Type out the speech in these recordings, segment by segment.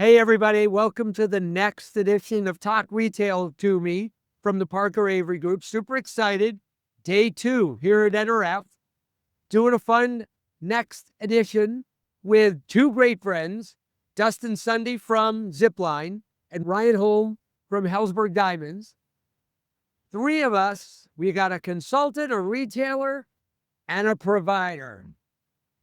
Hey, everybody. Welcome to the next edition of Talk Retail to Me from the Parker Avery Group. Super excited. Day 2 here at NRF. Doing a fun next edition with two great friends, Dustin Sundy from Zipline and Ryan Holm from Helzberg Diamonds. Three of us, we got a consultant, a retailer, and a provider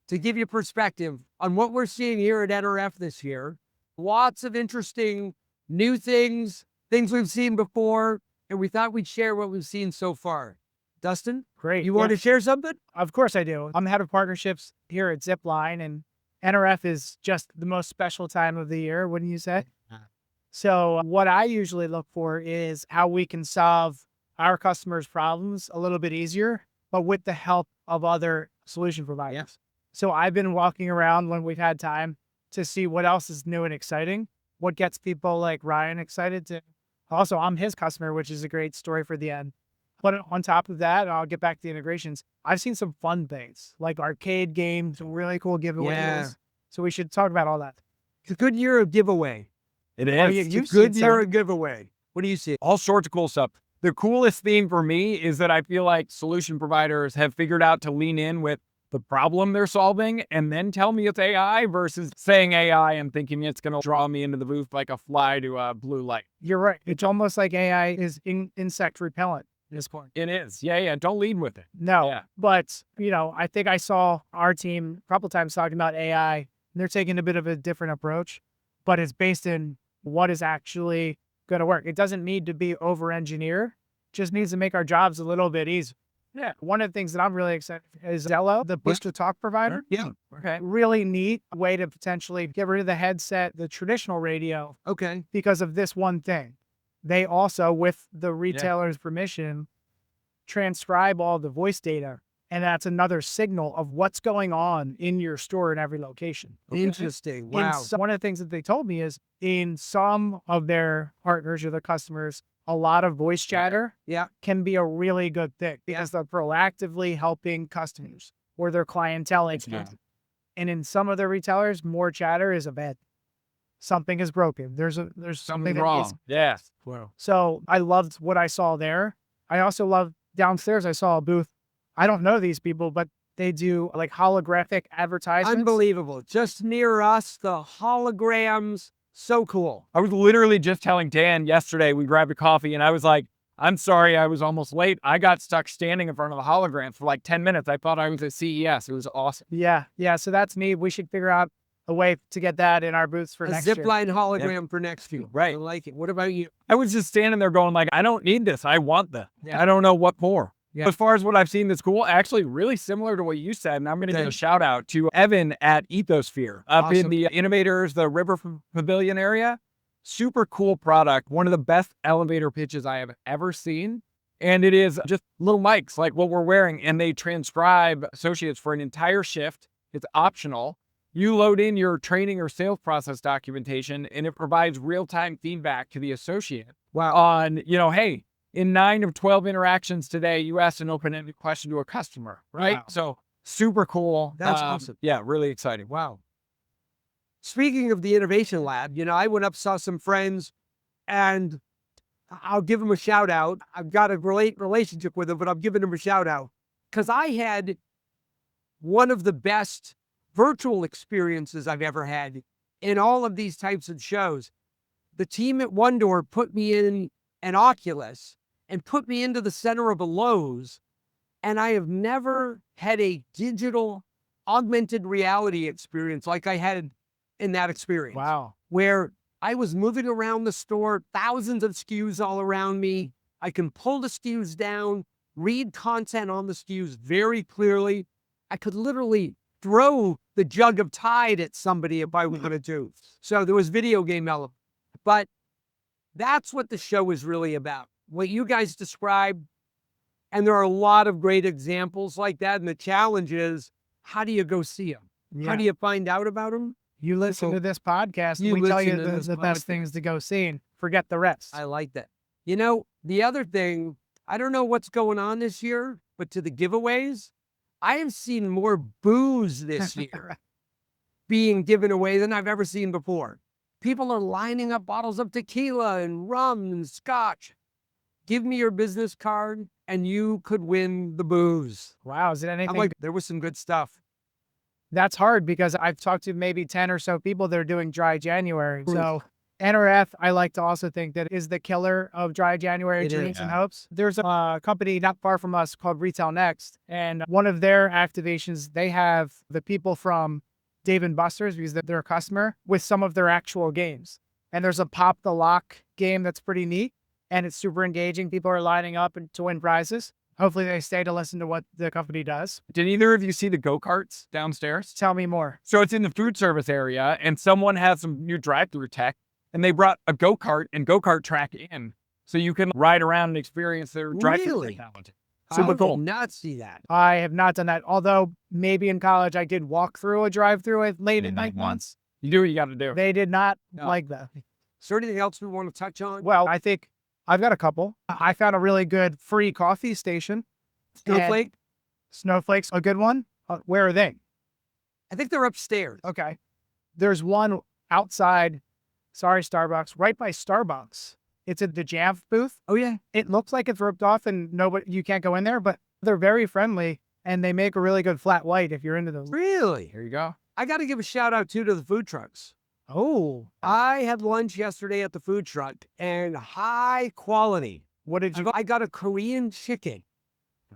to give you perspective on what we're seeing here at NRF this year. Lots of interesting new things we've seen before, and we thought we'd share what we've seen so far. Dustin? Great. You want to share something? Of course I do. I'm the head of partnerships here at Zipline, and NRF is just the most special time of the year, wouldn't you say? So what I usually look for is how we can solve our customers' problems a little bit easier, but with the help of other solution providers. Yes. So I've been walking around when we've had time to see what else is new and exciting, what gets people like Ryan excited to. Also, I'm his customer, which is a great story for the end. But on top of that, I'll get back to the integrations. I've seen some fun things like arcade games, some really cool giveaways. Yeah. So we should talk about all that. It's a good year of giveaway. It Oh, is. you've It's a good seen year some. of giveaway. What do you see? All sorts of cool stuff. The coolest thing for me is that I feel like solution providers have figured out to lean in with the problem they're solving and then tell me it's AI versus saying AI and thinking it's going to draw me into the booth like a fly to a blue light. You're right. It's almost like AI is insect repellent at this point. It is. Yeah. Don't lead with it. No, Yeah. but I think I saw our team a couple times talking about AI, and they're taking a bit of a different approach, but it's based in what is actually going to work. It doesn't need to be over-engineer, just needs to make our jobs a little bit easier. Yeah. One of the things that I'm really excited is Zello, the push-to-talk provider. Yeah. Okay. Really neat way to potentially get rid of the headset, the traditional radio, Okay. because of this one thing. They also, with the retailer's permission, transcribe all the voice data. And that's another signal of what's going on in your store in every location. Interesting. Wow. One of the things that they told me is in some of their partners or their customers, a lot of voice chatter can be a really good thing because they're proactively helping customers or their clientele. And in some of their retailers, more chatter is a bad thing. Something is broken. There's something that wrong. is. Yes. Wow. So I loved what I saw there. I also loved downstairs. I saw a booth. I don't know these people, but they do like holographic advertisements. Unbelievable. Just near us, the holograms. So cool. I was literally just telling Dan yesterday, we grabbed a coffee and I was like, I'm sorry, I was almost late. I got stuck standing in front of the holograms for like 10 minutes. I thought I was at CES. It was awesome. Yeah. So that's neat. We should figure out a way to get that in our booths for A next year. Zipline hologram for next year. Right. I like it. What about you? I was just standing there going like, I don't need this. I want this. Yeah. I don't know what for. Yeah. As far as what I've seen that's cool, actually really similar to what you said. And I'm going to give a shout out to Evan at Ethosphere up in the Innovators, the River Pavilion area. Super cool product. One of the best elevator pitches I have ever seen. And it is just little mics like what we're wearing. And they transcribe associates for an entire shift. It's optional. You load in your training or sales process documentation and it provides real-time feedback to the associate on, hey, in 9 of 12 interactions today, you asked an open-ended question to a customer, right? Wow. So super cool. That's awesome. Yeah, really exciting. Wow. Speaking of the Innovation Lab, I went up, saw some friends, and I'll give them a shout out. I've got a great relationship with them, but I'm giving them a shout out because I had one of the best virtual experiences I've ever had in all of these types of shows. The team at One Door put me in an Oculus and put me into the center of a Lowe's, and I have never had a digital augmented reality experience like I had in that experience. Wow. Where I was moving around the store, thousands of SKUs all around me. I can pull the SKUs down, read content on the SKUs very clearly. I could literally throw the jug of Tide at somebody if I wanted to. So there was video game element. But that's what the show is really about. What you guys described, and there are a lot of great examples like that. And the challenge is, how do you go see them? Yeah. How do you find out about them? You listen to this podcast, You and we tell you listen to this the best podcast. things to go see and forget the rest. I like that. The other thing, I don't know what's going on this year, but to the giveaways, I have seen more booze this year being given away than I've ever seen before. People are lining up bottles of tequila and rum and scotch. Give me your business card and you could win the booze. Wow, is it anything? I'm like, there was some good stuff. That's hard because I've talked to maybe 10 or so people that are doing dry January. So NRF, I like to also think that is the killer of dry January dreams and hopes. There's a company not far from us called Retail Next. And one of their activations, they have the people from Dave & Buster's, because they're a customer, with some of their actual games. And there's a Pop the Lock game that's pretty neat. And it's super engaging. People are lining up to win prizes. Hopefully they stay to listen to what the company does. Did either of you see the go-karts downstairs? Tell me more. So it's in the food service area, and someone has some new drive-through tech, and they brought a go-kart and go-kart track in, so you can ride around and experience their drive-through technology. Super cool. I did not see that. I have not done that. Although maybe in college I did walk through a drive-through late at night once. You do what you got to do. They did not like that. Is there anything else we want to touch on? Well, I think I've got a couple. I found a really good free coffee station. Snowflake? Snowflake's a good one. Where are they? I think they're upstairs. Okay. There's one outside, sorry, Starbucks, right by Starbucks. It's at the Jamf booth. Oh, yeah. It looks like it's roped off and you can't go in there, but they're very friendly and they make a really good flat white if you're into those. Really? Here you go. I got to give a shout out too to the food trucks. Oh. I had lunch yesterday at the food truck and high quality. What did you? I got a Korean chicken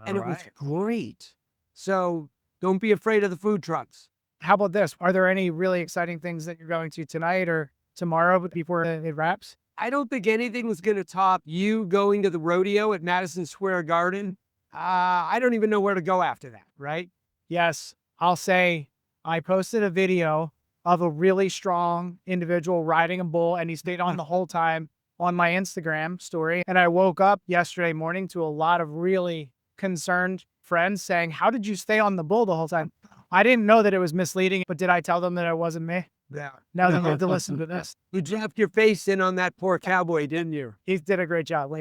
and it was great. So don't be afraid of the food trucks. How about this? Are there any really exciting things that you're going to tonight or tomorrow before it wraps? I don't think anything's going to top you going to the rodeo at Madison Square Garden. I don't even know where to go after that, right? Yes. I'll say I posted a video of a really strong individual riding a bull, and he stayed on the whole time on my Instagram story. And I woke up yesterday morning to a lot of really concerned friends saying, how did you stay on the bull the whole time? I didn't know that it was misleading, but did I tell them that it wasn't me? Yeah. Now they have to listen to this. You dropped your face in on that poor cowboy, didn't you? He did a great job.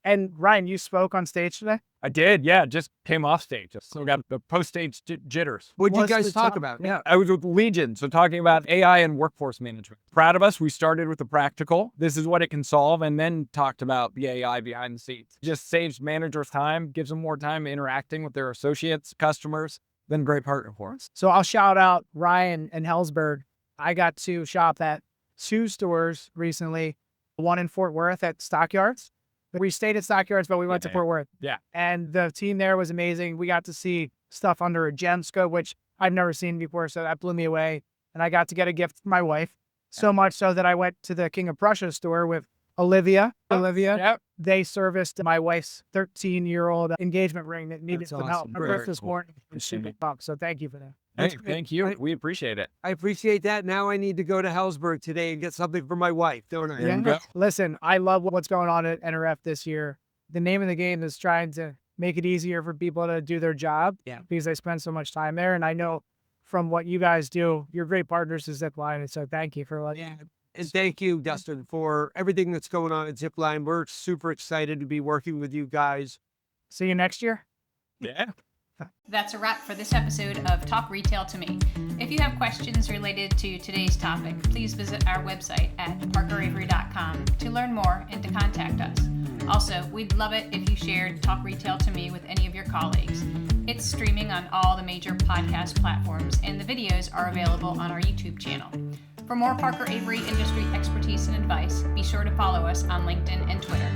And Ryan, you spoke on stage today? I did, yeah. Just came off stage. Just still got the post-stage jitters. What did you guys talk about? Yeah, I was with Legion, so talking about AI and workforce management. Proud of us. We started with the practical. This is what it can solve, and then talked about the AI behind the scenes. Just saves managers time, gives them more time interacting with their associates, customers. Been a great partner for us. So I'll shout out Ryan and Helzberg. I got to shop at 2 stores recently, one in Fort Worth at Stockyards. We stayed at Stockyards, but we went to Fort Worth. Yeah. And the team there was amazing. We got to see stuff under a gem scope, which I've never seen before. So that blew me away. And I got to get a gift for my wife. So much so that I went to the King of Prussia store with Olivia. Yep. They serviced my wife's 13-year-old engagement ring that needed some help. Her birthday morning. So thank you for that. Hey, thank you. We appreciate it. I appreciate that. Now I need to go to Helzberg today and get something for my wife, don't I? Yeah. Listen, I love what's going on at NRF this year. The name of the game is trying to make it easier for people to do their job because they spend so much time there. And I know from what you guys do, you're great partners to Zipline. And so thank you for And thank you, Dustin, for everything that's going on at Zipline. We're super excited to be working with you guys. See you next year. Yeah. That's a wrap for this episode of Talk Retail to Me. If you have questions related to today's topic, please visit our website at parkeravery.com to learn more and to contact us. Also, we'd love it if you shared Talk Retail to Me with any of your colleagues. It's streaming on all the major podcast platforms, and the videos are available on our YouTube channel. For more Parker Avery industry expertise and advice, be sure to follow us on LinkedIn and Twitter.